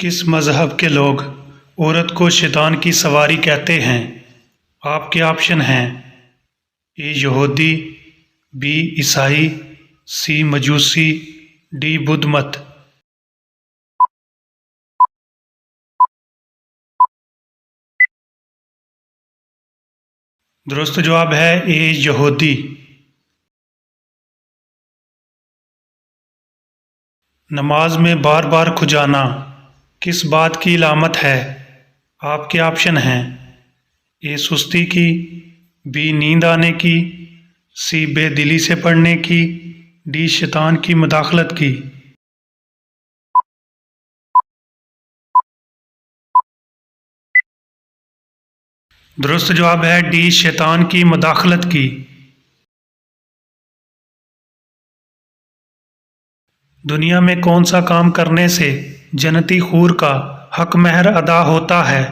किस मज़हब के लोग औरत को शैतान की सवारी कहते हैं? आपके ऑप्शन हैं ए यहूदी, बी ईसाई, सी मजूसी, डी बुद्ध मत। दुरुस्त जवाब है ए यहूदी। नमाज में बार बार खुजाना किस बात की अलामत है? आपके ऑप्शन हैं ए सुस्ती की, बी नींद आने की, सी बेदिली से पढ़ने की, डी शैतान की मुदाखलत की। दुरुस्त जवाब है डी शैतान की मुदाखलत की। दुनिया में कौन सा काम करने से जन्नती हूर का हक महर अदा होता है?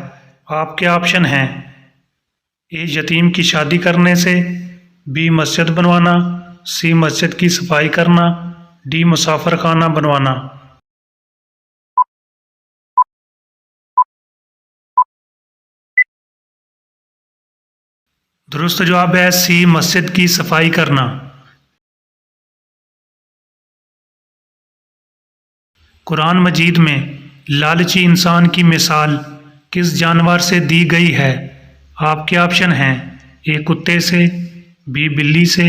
आपके ऑप्शन हैं ए यतीम की शादी करने से, बी मस्जिद बनवाना, सी मस्जिद की सफाई करना, डी मुसाफिर खाना बनवाना। दुरुस्त जवाब है सी मस्जिद की सफाई करना। कुरान मजीद में लालची इंसान की मिसाल किस जानवर से दी गई है? आपके ऑप्शन हैं ए कुत्ते से, बी बिल्ली से,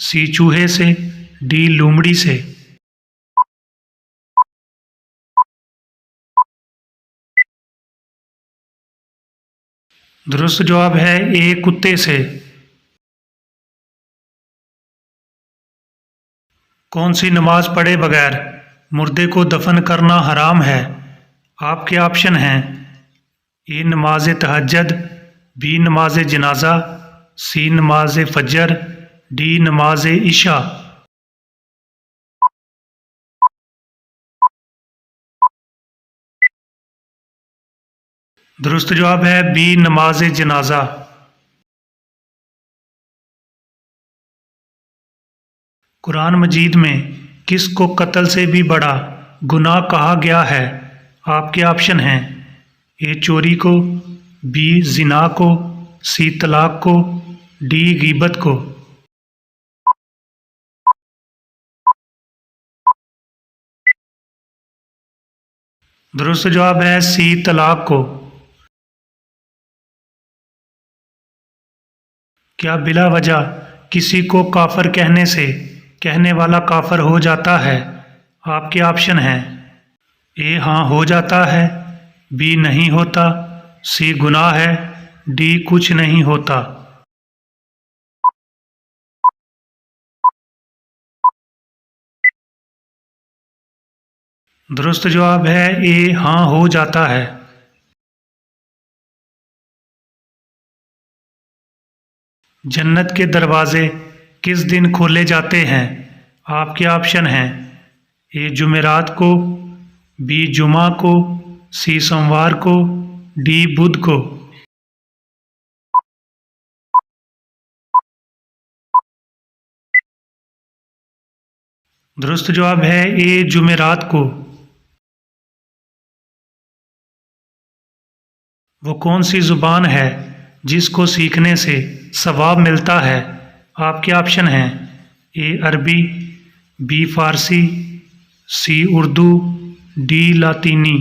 सी चूहे से, डी लोमड़ी से। दुरुस्त जवाब है ए कुत्ते से। कौन सी नमाज पढ़े बगैर मुर्दे को दफन करना हराम है? आपके ऑप्शन हैं ए नमाज तहज्जुद, बी नमाज जनाजा, सी नमाज फजर, डी नमाज इशा। दुरुस्त जवाब है बी नमाज जनाजा। कुरान मजीद में किस को कत्ल से भी बड़ा गुनाह कहा गया है? आपके ऑप्शन हैं ए चोरी को, बी जिना को, सी तलाक को, डी गीबत को। दुरुस्त जवाब है सी तलाक को। क्या बिला वजह किसी को काफर कहने से कहने वाला काफर हो जाता है? आपके ऑप्शन हैं ए हाँ हो जाता है, बी नहीं होता, सी गुनाह है, डी कुछ नहीं होता। दुरुस्त जवाब है ए हाँ हो जाता है। जन्नत के दरवाजे किस दिन खोले जाते हैं? आपके ऑप्शन हैं ए जुमेरात को, बी जुमा को, सी सोमवार को, डी बुध को। दुरुस्त जवाब है ए जुमेरात को। वो कौन सी ज़ुबान है जिसको सीखने से सवाब मिलता है? आपके ऑप्शन हैं ए अरबी, बी फारसी, सी उर्दू, डी लातीनी।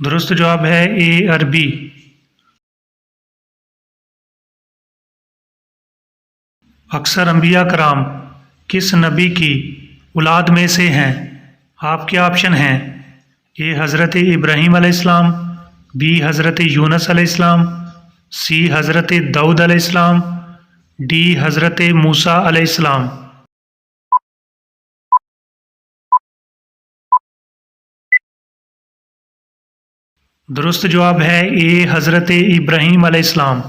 दुरुस्त जवाब है ए अरबी। अक्सर अंबिया कराम किस नबी की औलाद में से हैं? आपके ऑप्शन हैं ए हज़रत इब्राहीम अलैहिस्सलाम, बी हज़रत यूनुस अलैहिस्सलाम, सी हज़रत दाऊद अलैहिस्सलाम, डी हज़रत मूसा अलैहिस्सलाम। दुरुस्त जवाब है ए हज़रत इब्राहीम अलैहिस्सलाम।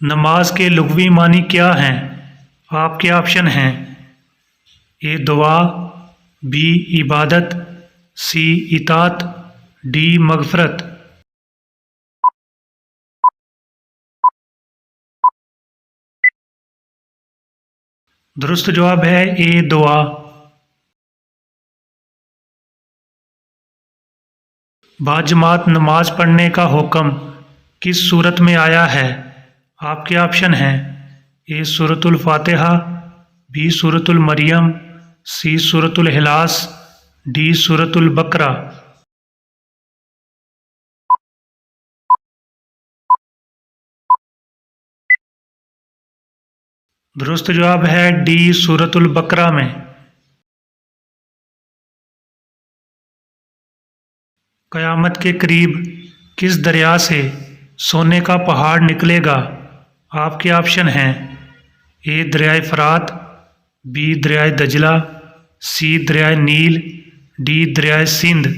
नमाज के लुग़वी मानी क्या हैं? आपके ऑप्शन हैं ए दुआ, बी इबादत, सी इतात, डी मगफ़रत। दुरुस्त जवाब है ए दुआ। बाजमात नमाज पढ़ने का हुक्म किस सूरत में आया है? आपके ऑप्शन हैं ए सूरतुल फातिहा, बी सूरतुल मरियम, सी सूरतुल इखलास, डी सूरतुल बकरा। दुरुस्त जवाब है डी सूरतुल बकरा में। क़यामत के करीब किस दरिया से सोने का पहाड़ निकलेगा? आपके ऑप्शन हैं ए दरियाए फ़रात, बी दरियाए दजला, सी दरियाए नील, डी दरियाए सिंध।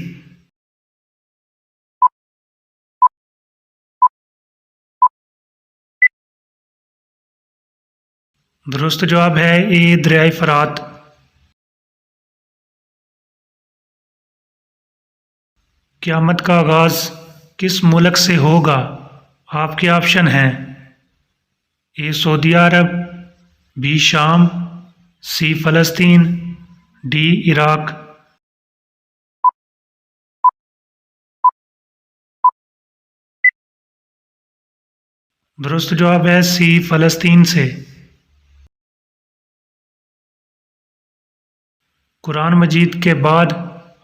दुरुस्त जवाब है ए दरियाए फ़रात। क़यामत का आगाज़ किस मुल्क से होगा? आपके ऑप्शन हैं ए सऊदी अरब, बी शाम, सी फ़लस्तीन, डी इराक। दुरुस्त जवाब है सी फ़लस्तीन से। कुरान मजीद के बाद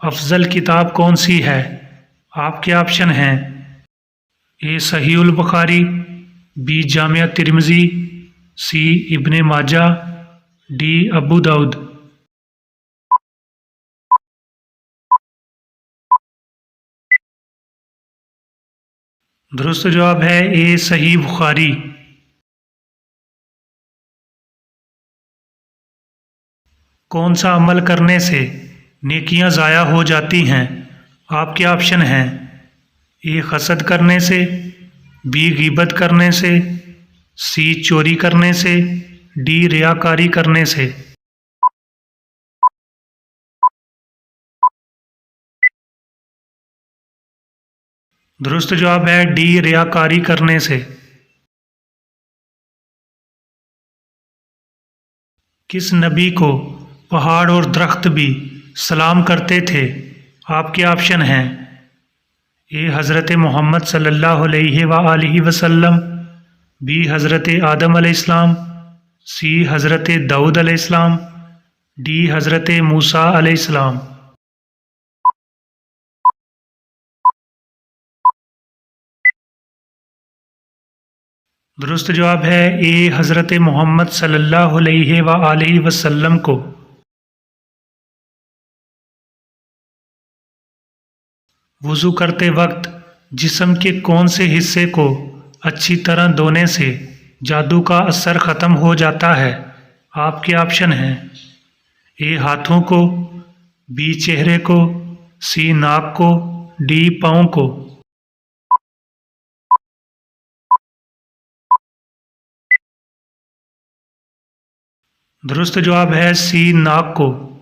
अफजल किताब कौन सी है? आपके ऑप्शन हैं ए सहीहुल बुखारी, बी जामिया तिरमिज़ी, सी इब्ने माजा, डी अबू दाऊद। दुरुस्त जवाब है ए सही बुखारी। कौन सा अमल करने से नेकियां ज़ाया हो जाती हैं? आपके ऑप्शन हैं ए हसद करने से, बी ग़ीबत करने से, सी चोरी करने से, डी रियाकारी करने से। दुरुस्त जवाब है डी रियाकारी करने से। किस नबी को पहाड़ और दरख्त भी सलाम करते थे? आपके ऑप्शन हैं ए हज़रत मोहम्मद सल्लल्लाहु अलैहि वसल्लम, बी हज़रत आदम अलैहिस्सलाम, सी हज़रत दाऊद अलैहिस्सलाम, डी हज़रत मूसा अलैहिस्सलाम। दुरुस्त जवाब है ए हज़रत मोहम्मद सल्लल्लाहु अलैहि वसल्लम को। वुज़ू करते वक्त जिस्म के कौन से हिस्से को अच्छी तरह धोने से जादू का असर ख़त्म हो जाता है? आपके ऑप्शन हैं ए हाथों को, बी चेहरे को, सी नाक को, डी पाँव को। दुरुस्त जवाब है सी नाक को।